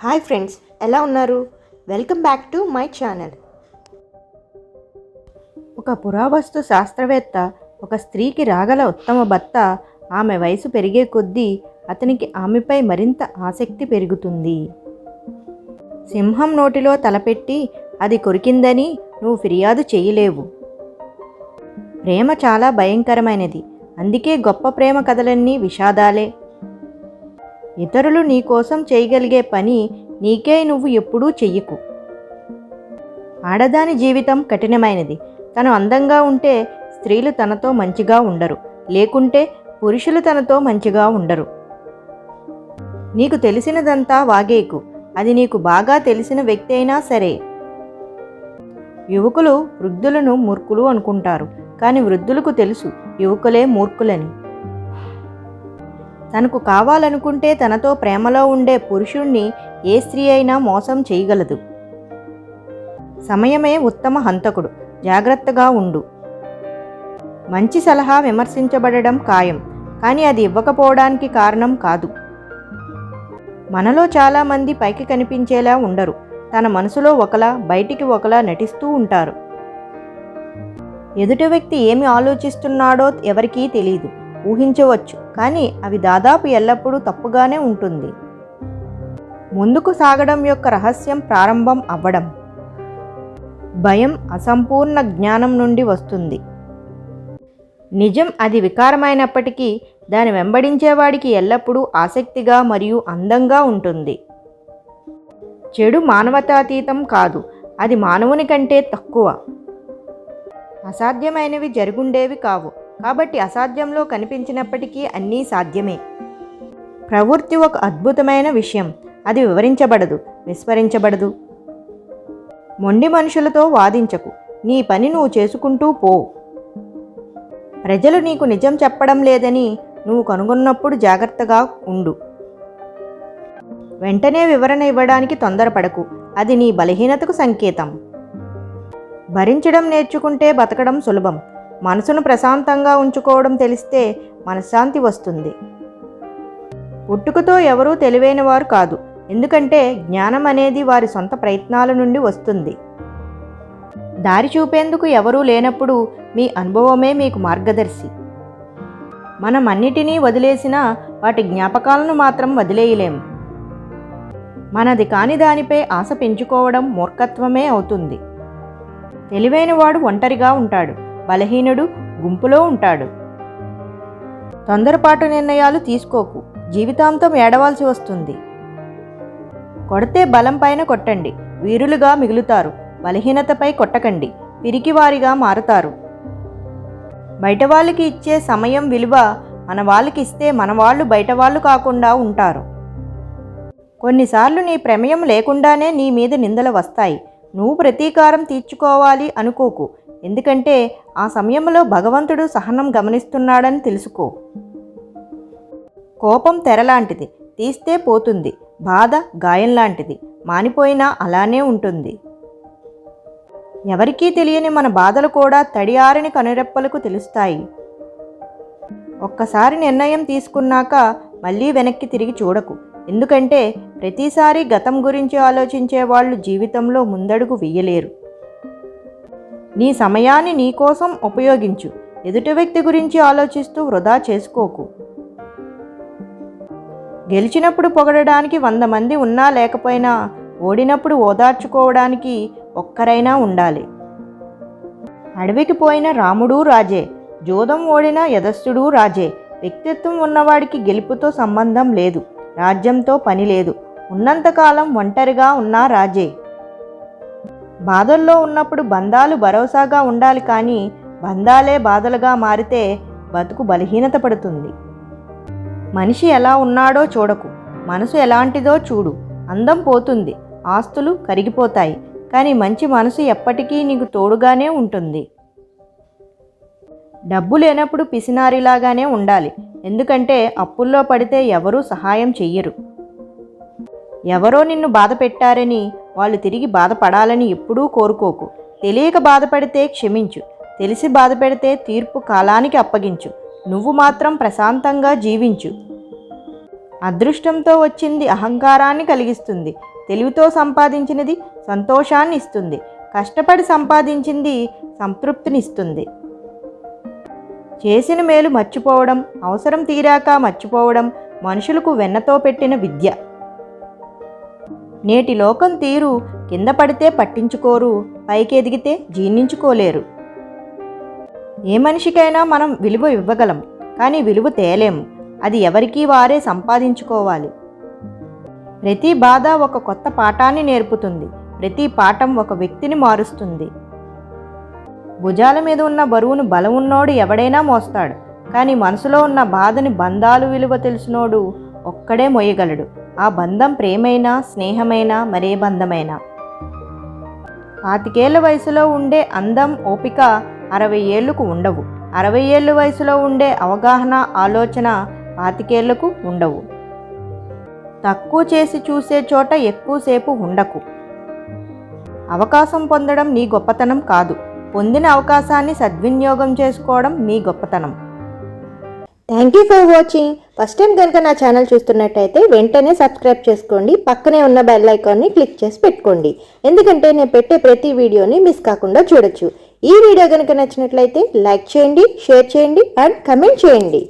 Hi friends, ఎలా ఉన్నారు? Welcome back to my channel. ఒక పురావస్తు శాస్త్రవేత్త ఒక స్త్రీకి రాగల ఉత్తమ భర్త ఆమె వయసు పెరిగే కొద్దీ అతనికి ఆమెపై మరింత ఆసక్తి పెరుగుతుంది. సింహం నోటిలో తలపెట్టి అది కొరికిందని నువ్వు ఫిర్యాదు చేయలేవు. ప్రేమ చాలా భయంకరమైనది, అందుకే గొప్ప ప్రేమ కథలన్నీ విషాదాలే. ఇతరులు నీ కోసం చేయగలిగే పని నీకే నువ్వు ఎప్పుడూ చెయ్యకు. ఆడదాని జీవితం కఠినమైనది. తను అందంగా ఉంటే స్త్రీలు తనతో మంచిగా ఉండరు, లేకుంటే పురుషులు తనతో మంచిగా ఉండరు. నీకు తెలిసినదంతా వాగేకు, అది నీకు బాగా తెలిసిన వ్యక్తి అయినా సరే. యువకులు వృద్ధులను మూర్ఖులు అనుకుంటారు, కానీ వృద్ధులకు తెలుసు యువకులే మూర్ఖులని. తనకు కావాలనుకుంటే తనతో ప్రేమలో ఉండే పురుషుణ్ణి ఏ స్త్రీ అయినా మోసం చేయగలదు. సమయమే ఉత్తమ హంతకుడు, జాగ్రత్తగా ఉండు. మంచి సలహా విమర్శించబడడం ఖాయం, కానీ అది ఇవ్వకపోవడానికి కారణం కాదు. మనలో చాలామంది పైకి కనిపించేలా ఉండరు, తన మనసులో ఒకలా బయటికి ఒకలా నటిస్తూ ఉంటారు. ఎదుటి వ్యక్తి ఏమి ఆలోచిస్తున్నాడో ఎవరికీ తెలియదు. ఊహించవచ్చు, కానీ అవి దాదాపు ఎల్లప్పుడూ తప్పుగానే ఉంటుంది. ముందుకు సాగడం యొక్క రహస్యం ప్రారంభం అవ్వడం. భయం అసంపూర్ణ జ్ఞానం నుండి వస్తుంది. నిజం అది వికారమైనప్పటికీ దాని వెంబడించేవాడికి ఎల్లప్పుడూ ఆసక్తిగా మరియు అందంగా ఉంటుంది. చెడు మానవతాతీతం కాదు, అది మానవుని కంటే తక్కువ. అసాధ్యమైనవి జరుగుండేవి కావు, కాబట్టి అసాధ్యంలో కనిపించినప్పటికీ అన్నీ సాధ్యమే. ప్రవృత్తి ఒక అద్భుతమైన విషయం, అది వివరించబడదు, విస్మరించబడదు. మొండి మనుషులతో వాదించకు, నీ పని నువ్వు చేసుకుంటూ పో. ప్రజలు నీకు నిజం చెప్పడం లేదని నువ్వు కనుగొన్నప్పుడు జాగ్రత్తగా ఉండు. వెంటనే వివరణ ఇవ్వడానికి తొందరపడకు, అది నీ బలహీనతకు సంకేతం. భరించడం నేర్చుకుంటే బతకడం సులభం. మనసును ప్రశాంతంగా ఉంచుకోవడం తెలిస్తే మనశ్శాంతి వస్తుంది. పుట్టుకతో ఎవరూ తెలివైన వారు కాదు, ఎందుకంటే జ్ఞానం అనేది వారి సొంత ప్రయత్నాల నుండి వస్తుంది. దారి చూపేందుకు ఎవరూ లేనప్పుడు మీ అనుభవమే మీకు మార్గదర్శి. మనం అన్నిటినీ వదిలేసినా వాటి జ్ఞాపకాలను మాత్రం వదిలేయలేము. మనది కాని దానిపై ఆశ పెంచుకోవడం మూర్ఖత్వమే అవుతుంది. తెలివైనవాడు ఒంటరిగా ఉంటాడు, బలహీనుడు గుంపులో ఉంటాడు. తొందరపాటు నిర్ణయాలు తీసుకోకు, జీవితాంతం ఏడవాల్సి వస్తుంది. కొడితే బలం పైన కొట్టండి, వీరులుగా మిగులుతారు. బలహీనతపై కొట్టకండి, పిరికివారిగా మారతారు. బయట వాళ్ళకి ఇచ్చే సమయం విలువ మన వాళ్ళకి ఇస్తే మన వాళ్ళు బయట వాళ్ళు కాకుండా ఉంటారు. కొన్నిసార్లు నీ ప్రమేయం లేకుండానే నీ మీద నిందలు వస్తాయి. నువ్వు ప్రతీకారం తీర్చుకోవాలి అనుకోకు, ఎందుకంటే ఆ సమయంలో భగవంతుడు సహనం గమనిస్తున్నాడని తెలుసుకో. కోపం తెరలాంటిది, తీస్తే పోతుంది. బాధ గాయం లాంటిది, మానిపోయినా అలానే ఉంటుంది. ఎవరికీ తెలియని మన బాధలు కూడా తడియారని కనురెప్పలకు తెలుస్తాయి. ఒక్కసారి నిర్ణయం తీసుకున్నాక మళ్ళీ వెనక్కి తిరిగి చూడకు, ఎందుకంటే ప్రతిసారి గతం గురించి ఆలోచించే వాళ్ళు జీవితంలో ముందడుగు వేయలేరు. నీ సమయాన్ని నీ కోసం ఉపయోగించు, ఎదుటి వ్యక్తి గురించి ఆలోచిస్తూ వృధా చేసుకోకు. గెలిచినప్పుడు పొగడడానికి 100 మంది ఉన్నా లేకపోయినా ఓడినప్పుడు ఓదార్చుకోవడానికి ఒక్కరైనా ఉండాలి. అడవికి పోయిన రాముడు రాజే, జోదం ఓడిన యధస్థుడు రాజే. వ్యక్తిత్వం ఉన్నవాడికి గెలుపుతో సంబంధం లేదు, రాజ్యంతో పని లేదు. ఉన్నంతకాలం ఒంటరిగా ఉన్నా రాజే. బాధల్లో ఉన్నప్పుడు బంధాలు భరోసాగా ఉండాలి, కానీ బంధాలే బాధలుగా మారితే బతుకు బలహీనత పడుతుంది. మనిషి ఎలా ఉన్నాడో చూడకు, మనసు ఎలాంటిదో చూడు. అందం పోతుంది, ఆస్తులు కరిగిపోతాయి, కానీ మంచి మనసు ఎప్పటికీ నీకు తోడుగానే ఉంటుంది. డబ్బు లేనప్పుడు పిసినారిలాగానే ఉండాలి, ఎందుకంటే అప్పుల్లో పడితే ఎవరూ సహాయం చెయ్యరు. ఎవరో నిన్ను బాధ పెట్టారని వాళ్ళు తిరిగి బాధపడాలని ఎప్పుడూ కోరుకోకు. తెలియక బాధపడితే క్షమించు, తెలిసి బాధపెడితే తీర్పు కాలానికి అప్పగించు. నువ్వు మాత్రం ప్రశాంతంగా జీవించు. అదృష్టంతో వచ్చింది అహంకారాన్ని కలిగిస్తుంది. తెలివితో సంపాదించినది సంతోషాన్ని ఇస్తుంది. కష్టపడి సంపాదించింది సంతృప్తినిస్తుంది. చేసిన మేలు మర్చిపోవడం, అవసరం తీరాక మర్చిపోవడం మనుషులకు వెన్నతో పెట్టిన విద్య. నేటి లోకం తీరు కింద పడితే పట్టించుకోరు, పైకి ఎదిగితే జీర్ణించుకోలేరు. ఏ మనిషికైనా మనం విలువ ఇవ్వగలం, కానీ విలువ తేలేము. అది ఎవరికీ వారే సంపాదించుకోవాలి. ప్రతి బాధ ఒక కొత్త పాఠాన్ని నేర్పుతుంది. ప్రతి పాఠం ఒక వ్యక్తిని మారుస్తుంది. భుజాల మీద ఉన్న బరువును బలం ఉన్నోడు ఎవడైనా మోస్తాడు, కానీ మనసులో ఉన్న బాధని బంధాలు విలువ తెలిసినోడు ఒక్కడే మోయగలడు. ఆ బంధం ప్రేమైనా, స్నేహమైనా, మరే బంధమైనా. 25 ఏళ్ల వయసులో ఉండే అందం, ఓపిక 60 ఏళ్లకు ఉండవు. 60 ఏళ్ల వయసులో ఉండే అవగాహన, ఆలోచన 25 ఏళ్లకు ఉండవు. తక్కువ చేసి చూసే చోట ఎక్కువసేపు ఉండకు. అవకాశం పొందడం నీ గొప్పతనం కాదు, పొందిన అవకాశాన్ని సద్వినియోగం చేసుకోవడం నీ గొప్పతనం. Thank you for watching. First time కనుక నా ఛానల్ చూస్తున్నట్టయితే వెంటనే సబ్స్క్రైబ్ చేసుకోండి. పక్కనే ఉన్న బెల్ ఐకాన్ని క్లిక్ చేసి పెట్టుకోండి, ఎందుకంటే నేను పెట్టే ప్రతి వీడియోని మిస్ కాకుండా చూడొచ్చు. ఈ వీడియో కనుక నచ్చినట్లయితే లైక్ చేయండి, షేర్ చేయండి అండ్ కమెంట్ చేయండి.